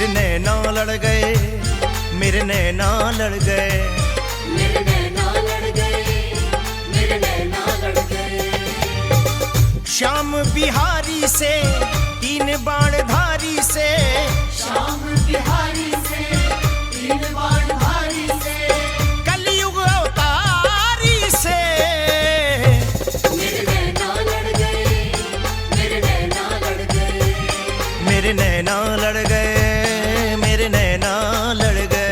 मेरे नैना लड़ गए, मेरे नैना लड़ गए, मेरे नैना लड़ गए, मेरे नैना लड़ गए। श्याम बिहारी से तीन बाण धारी से, श्याम बिहारी से तीन बाण धारी से, कलयुग अवतारी से। मेरे नैना लड़ गए, मेरे नैना लड़ गए, मेरे नैना लड़ गए, मेरे नैना लड़ गए।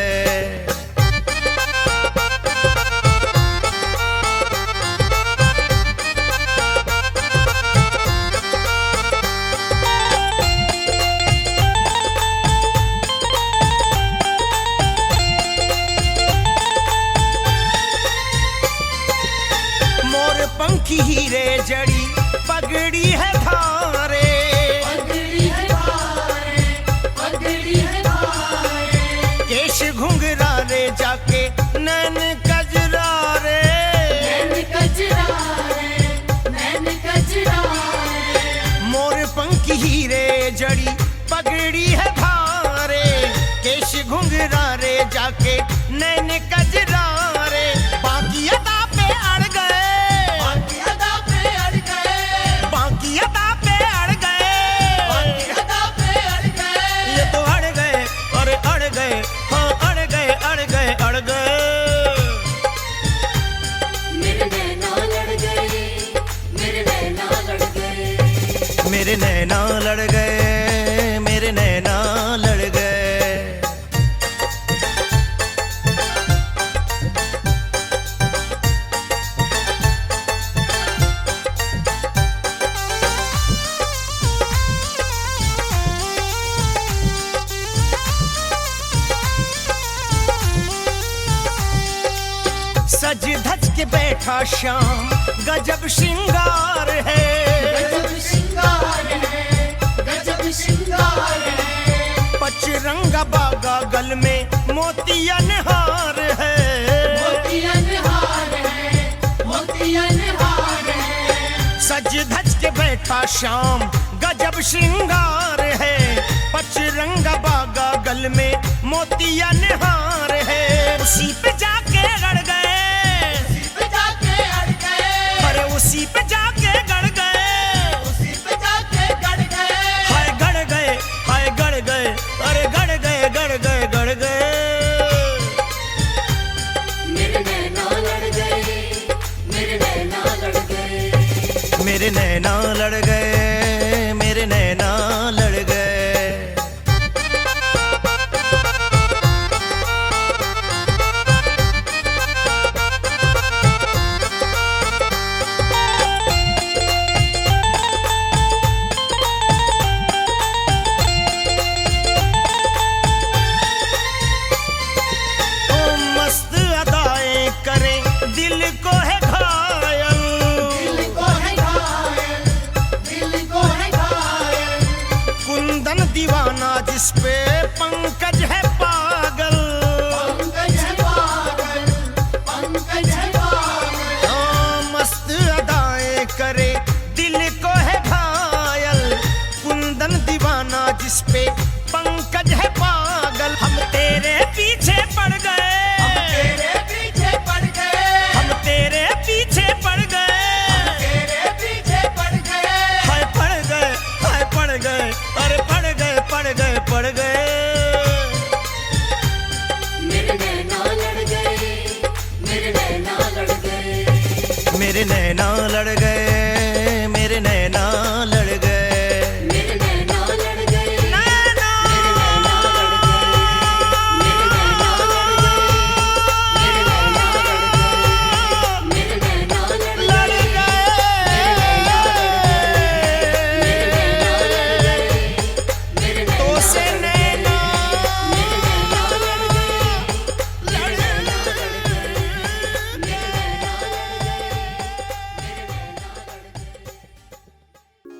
मोर पंखी हीरे जड़ी पगड़ी है धारे, पगड़ी है धारे, पगड़ी है धारे, केश घुंघरा रे जाके नैन कजरा रे, नैन कजरा रे, नैन कजरा रे। मोर पंखी हीरे जड़ी पगड़ी है धारे, केश घुंघरा रे जाके नैन कजरा रे। बाकी अदा पे अड़ गए, बाकी अदा पे अड़ गए, बाकी अदा पे अड़ गए, बाकी अदा पे अड़ गए। ये तो अड़ गए, अरे अड़ गए, हाँ अड़ गए, अड़ गए, अड़ गए। मेरे नैना लड़ गए, मेरे नैना लड़ गए, मेरे नैना लड़ गए, मेरे नैना लड़ गए। सज धज के बैठा श्याम गजब श्रृंगार है, गजब श्रृंगार है, गजब श्रृंगार है। पचरंगा बागा गल में मोतियन हार है, मोतियन हार है, मोतियन हार है। सज धज के बैठा श्याम गजब श्रृंगार है, पचरंगा बागा गल में मोतियन हार है। उसी पे जाके गड़ गए, उसी पे जाके अड़ गए, अरे उसी पे जाके गड़ गए, उसी पे जाके गड़ गए। हाय गड़ गए, हाय गड़ गए, अरे गड़ गए, गड़ गए, गड़ गए। मेरे नैना लड़ गए, मेरे नैना लड़ गए, मेरे नैना लड़ गए, मेरे नैना लड़ गए। ओ मस्त अदाएं करें दिल को है घायल, दिल को है घायल, दिल को है घायल। कुंदन दीवाना जिस पे पंकज है पागल, पंकज है पागल, पंकज है पागल। ओ मस्त अदाएं करे दिल को है घायल, कुंदन दीवाना जिस पे पंकज है पागल। हम तेरे पीछे पड़ गए, तेरे पीछे पड़ गए, हम तेरे पीछे पड़ गए, तेरे पीछे पड़ गए। हाय पड़ गए, हाय पड़ गए, अरे पड़ गए, पड़ गए, पड़ गए। मेरे नैना लड़ गए, मेरे नैना लड़ गए, मेरे नैना लड़ गए, मेरे नैना लड़ गए। मेरे नैना लड़ गए, नैना मेरे नैना लड़ गए, मेरे नैना लड़ गए, मेरे नैना लड़ गए, मेरे नैना लड़ गए, लड़ गए, मेरे नैना तो से नैना मेरे नैना लड़ गए, लड़ मेरे नैना लड़ गए, मेरे नैना लड़ गए, मेरे नैना लड़ गए।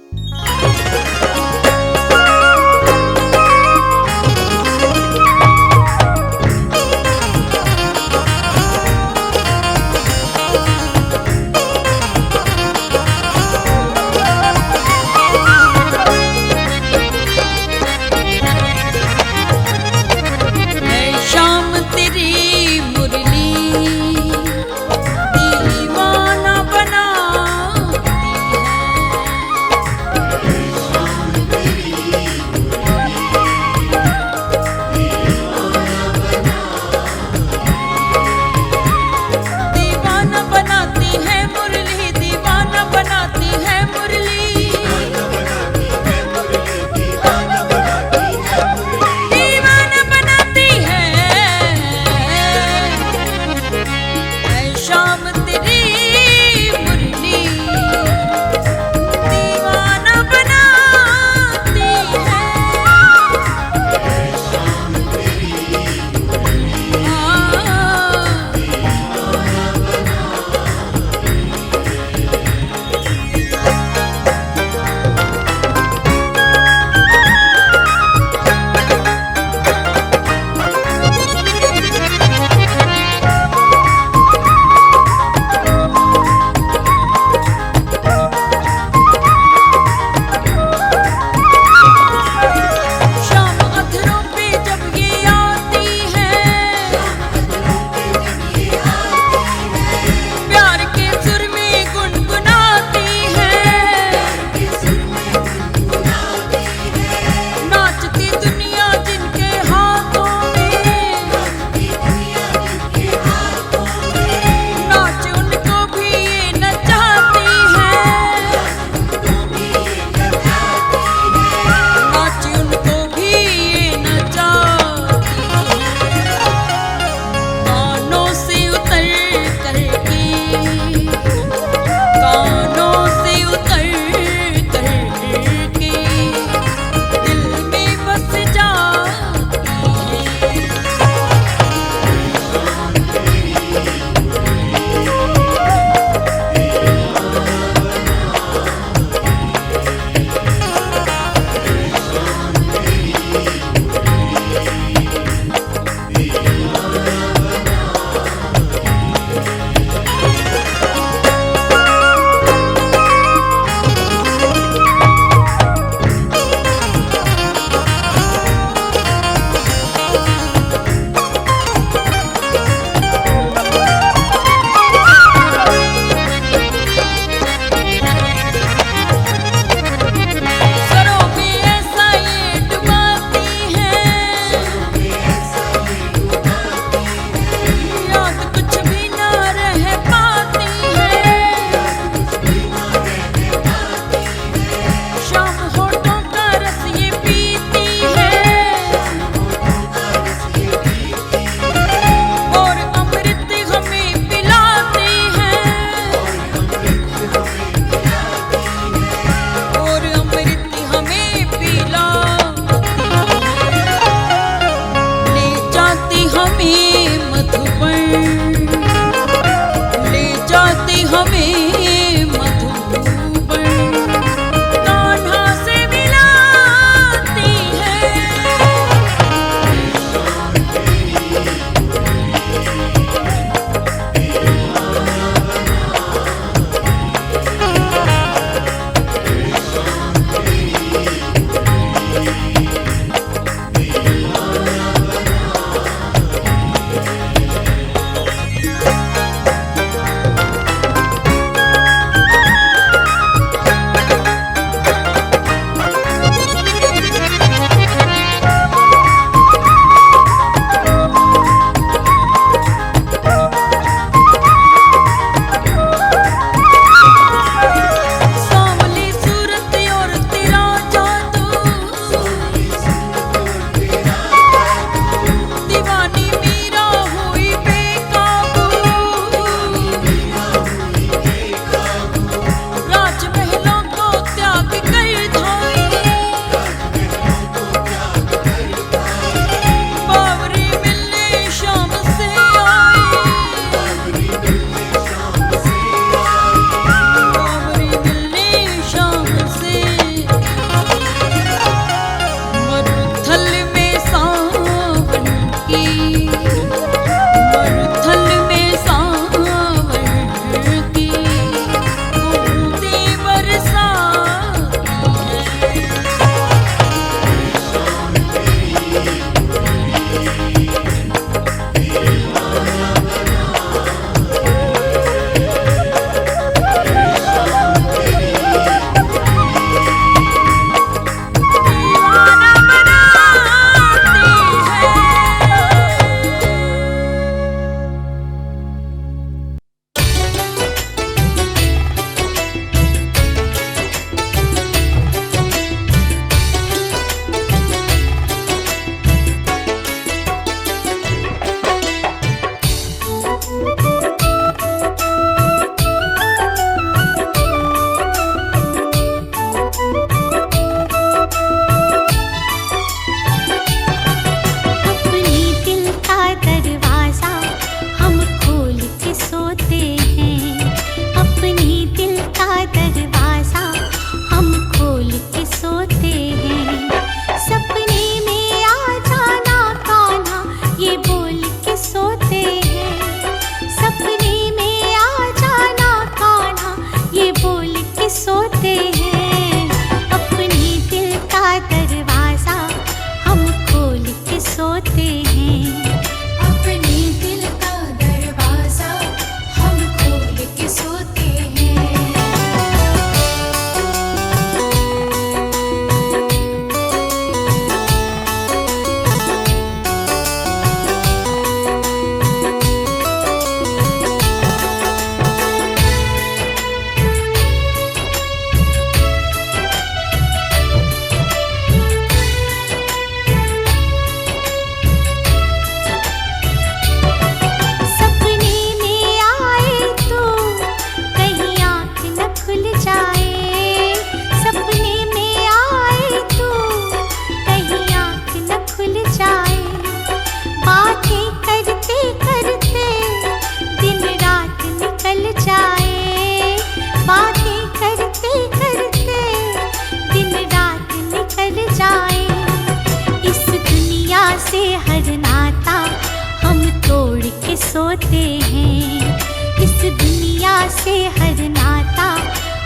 सोते हैं। इस दुनिया से हर नाता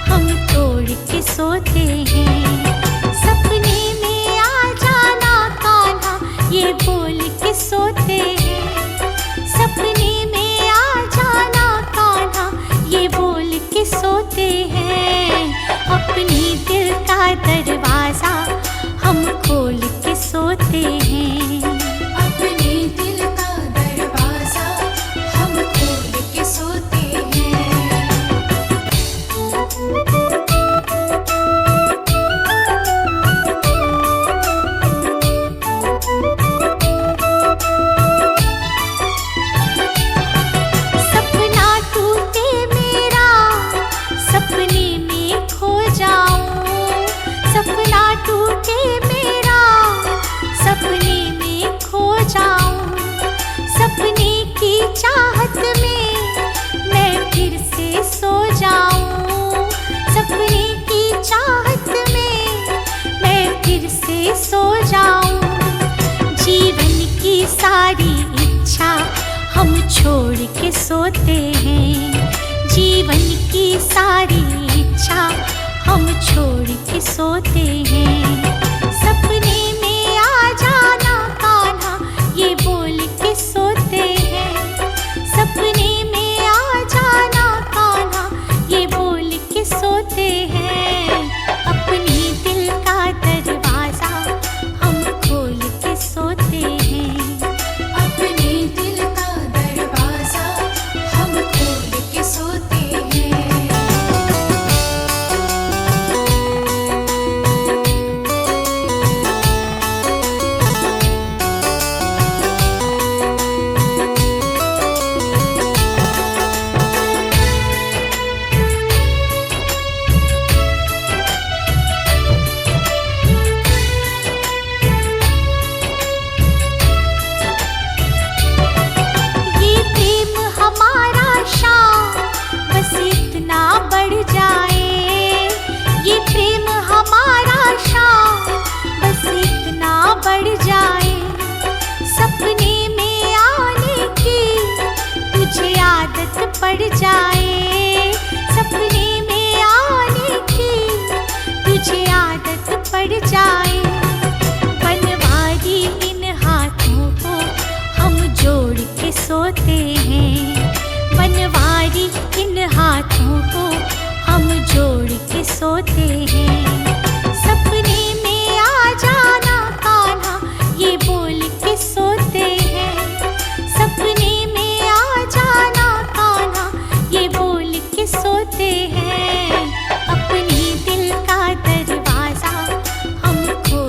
हम तोड़ के सोते हैं। सपने में आ जाना कान्हा ये बोल के सोते हैं। सपने में आ जाना कान्हा ये बोल के सोते हैं। अपने दिल का दरवाजा हम खोल के सोते हैं। अपने दिल का दरवाजा हम खोल के सोते हैं। सपना टूटे मेरा सपने में खो जाऊं। सपना टूटे मेरा सपने में खो जाऊं। सपने की चाहत में मैं फिर से सो जाऊं। सपने की चाहत में मैं फिर से सो जाऊं। जीवन की सारी इच्छा हम छोड़ के सोते हैं। जीवन की सारी इच्छा हम छोड़ के सोते हैं। सपने में आ जाना कान्हा ये बोल के सोते हैं। सपने में आ जाना कान्हा ये बोल के सोते हैं। अपने दिल का दरवाजा हम खोल के सोते हैं। अपने दिल का दरवाजा हम खोल के सोते हैं। ये प्रेम हमारा शाम बस इतना बढ़ जाए। ये प्रेम हमारा शाम बस इतना बढ़ जाए। सपने में आने की तुझे आदत पड़ जाए। सपने में आने की तुझे आदत पड़ जाए। बनवारी इन हाथों को हम जोड़ के सोते हैं। बनवारी इन हाथों को हम जोड़ के सोते हैं। सपने में आ जाना कान्हा ये बोल के सोते हैं। सपने में आ जाना कान्हा ये बोल के सोते हैं। अपने दिल का दरवाजा हम खोल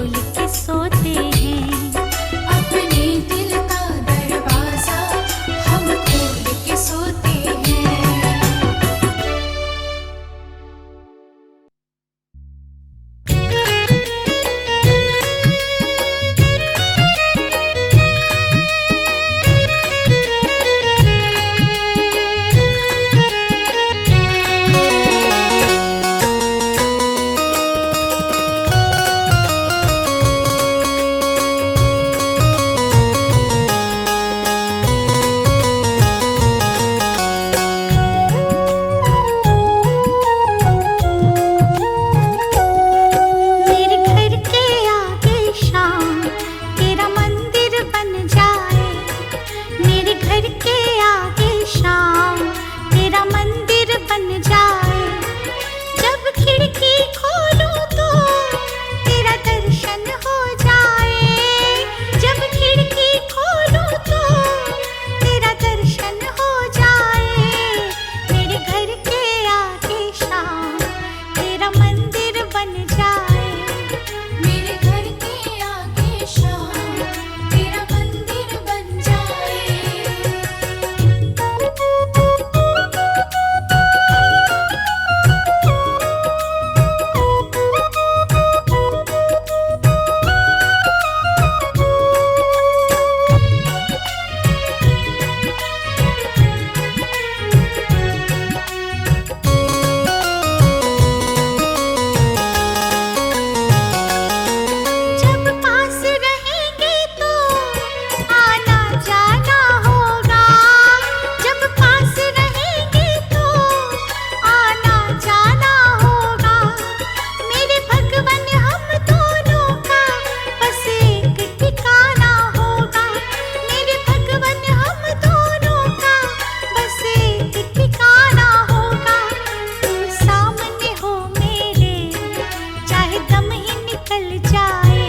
निकल जाए,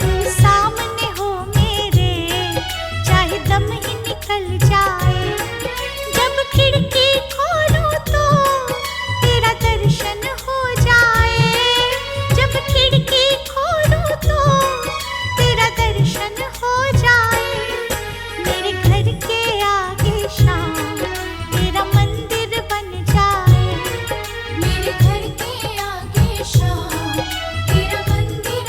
तू सामने हो मेरे, चाहे दम ही निकल जाए। जब खिड़की खोलूं तो तेरा दर्शन हो जाए, जब खिड़की खोलूं तो तेरा दर्शन हो जाए। मेरे घर के आगे शाम तेरा मंदिर बन जाए, मेरे घर के आगे शाम तेरा मंदिर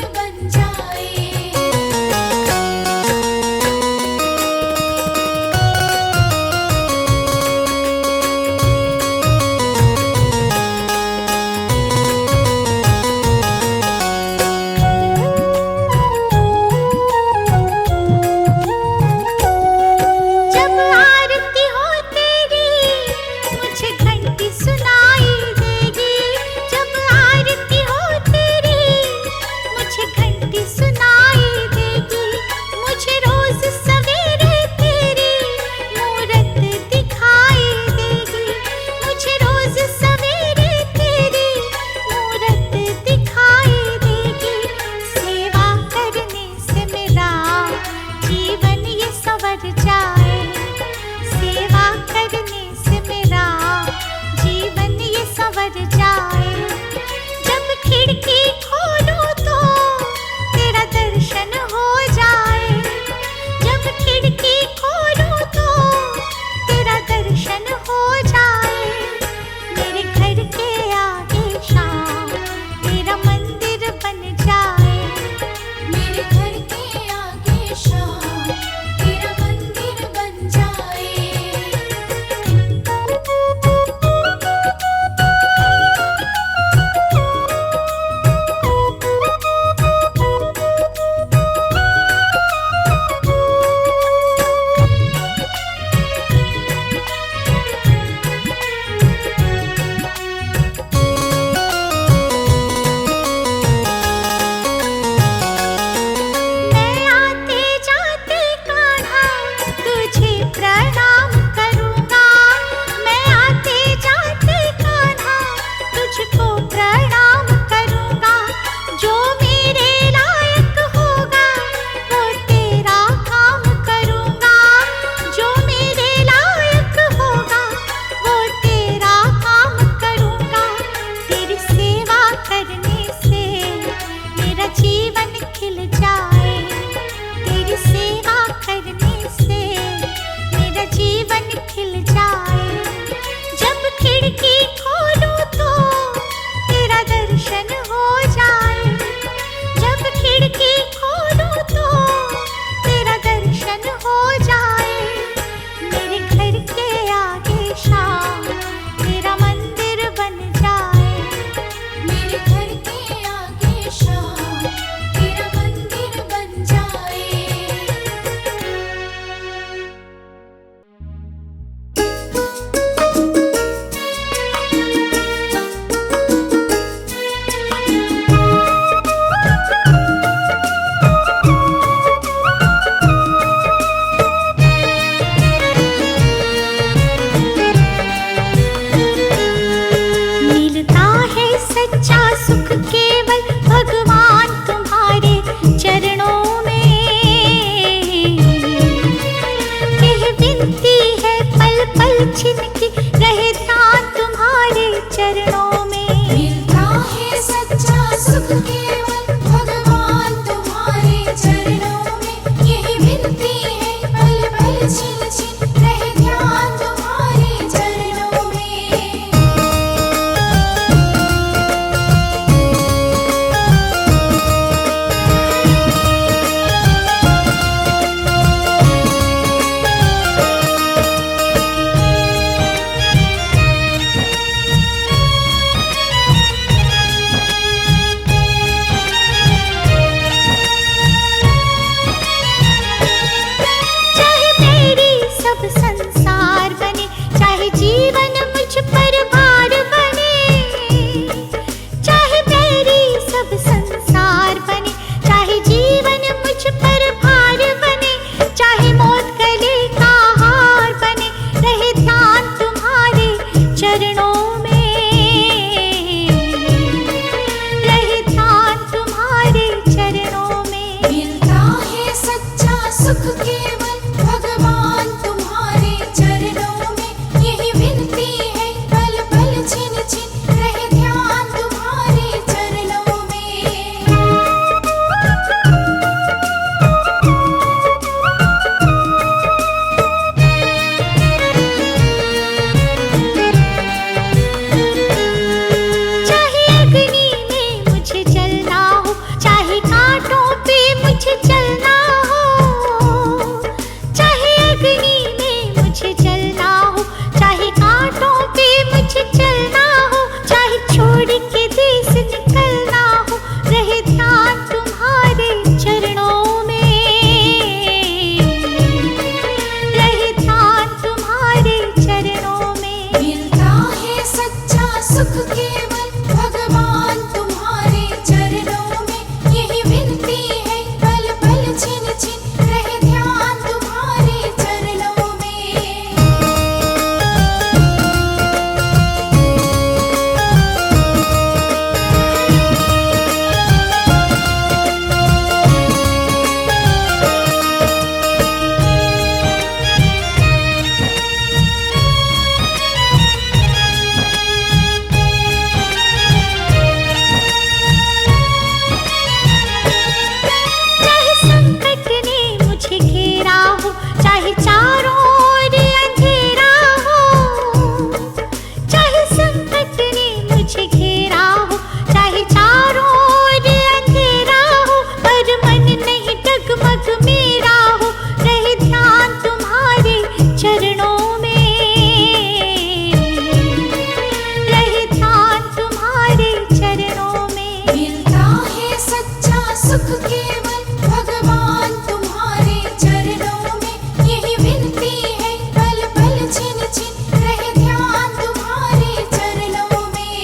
सुख केवल भगवान तुम्हारे चरणों में। यही विनती है पल पल छिन छिन रहे ध्यान तुम्हारे चरणों में।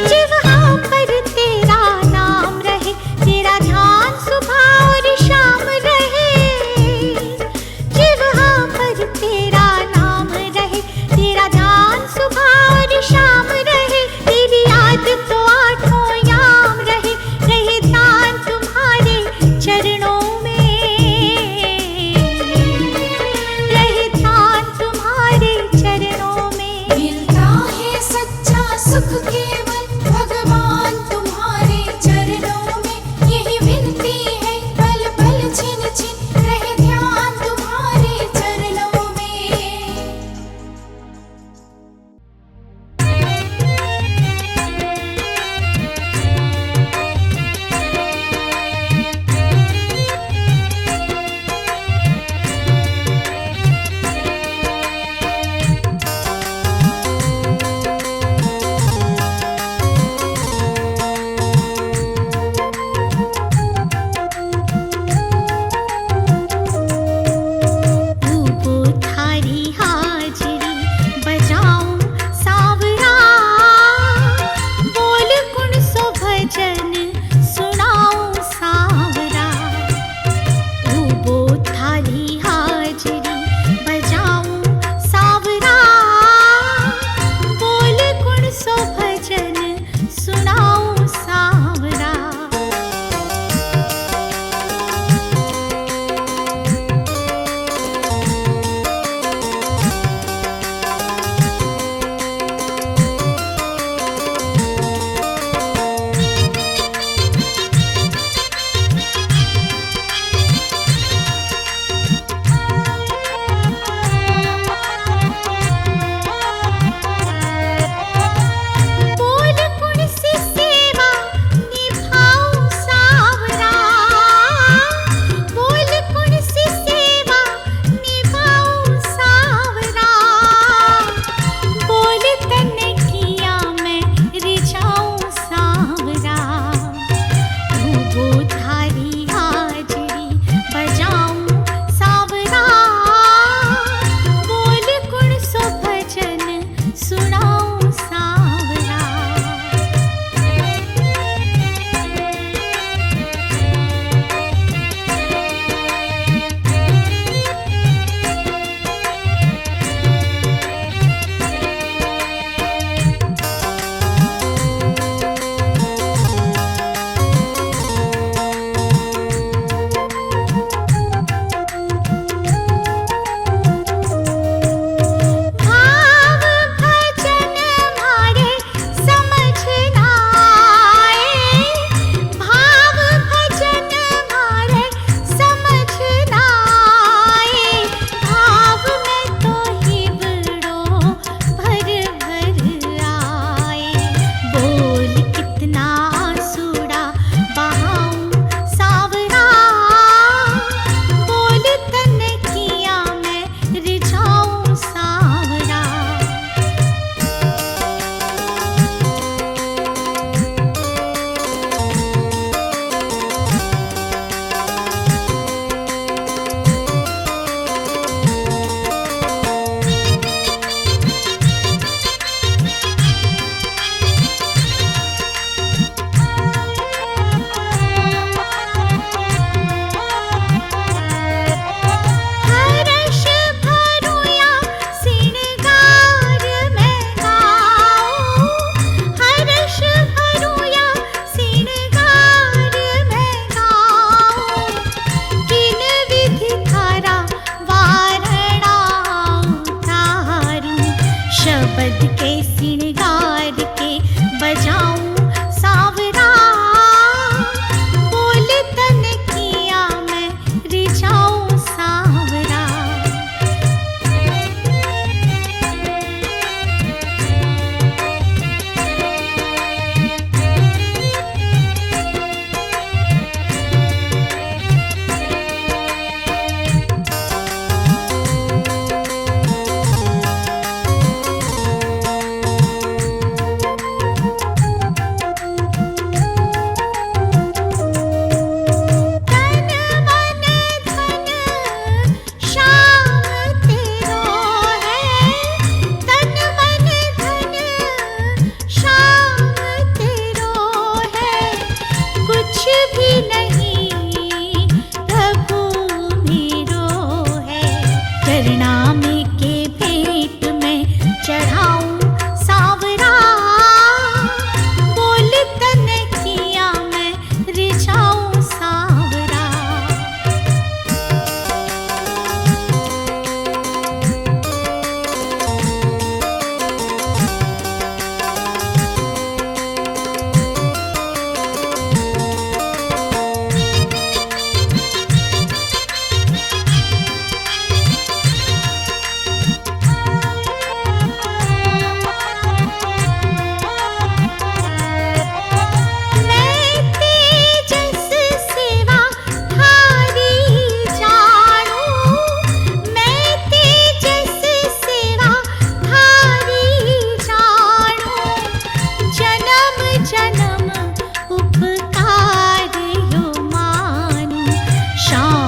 जिह्वा पर तेरा नाम रहे, तेरा ध्यान सुबह और शाम रहे। जिह्वा पर तेरा नाम रहे, तेरा ध्यान सुबह और शाम रहे। तेरी याद तो आठों याम रहे, रहे ध्यान तुम्हारे चरणों में। रहे ध्यान तुम्हारे चरणों में। मिलता है सच्चा सुख केवल भगवान तुम्हारे चरणों में। यही विनती है पल पल छिन छिन रहे ध्यान तुम्हारे चरणों में। डूबो थारी हाजरी बजाऊं सावरा, बोल गुण सो भजन सुनाऊं सावरा। डूबो थारी हाजरी बजाऊं सावरा, बोल गुण सो भजन सुनाऊं सावरा। बोल गुण से सेवा निभाऊं सावरा, बोल गुण से सेवा निभाऊं सावरा। बोल तन किया मैं रिझाऊं सावरा। डूबो थारी हाजरी बजाऊं सावरा, बोल गुण सो भजन सुनाऊं सावरा। भाव भजन मारे समझ ना आए, भाव भजन मारे समझ ना आए। भाव में तो हिबड़ो भर भर आए। बोल कितना आंसुड़ा बहाऊं सावरा, बोल तन किया मैं रिझाऊं सावरा। हर्ष भरूं या सिंगार मैं गाऊं, हर्ष भरूं या सिंगार मैं गाऊं। किन विधि धारा वारणा उतारूं, शब्द के सिंगार के बजाऊं सावरा। बोल तन किया मैं रिझाऊं सावरा।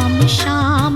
शाम शाम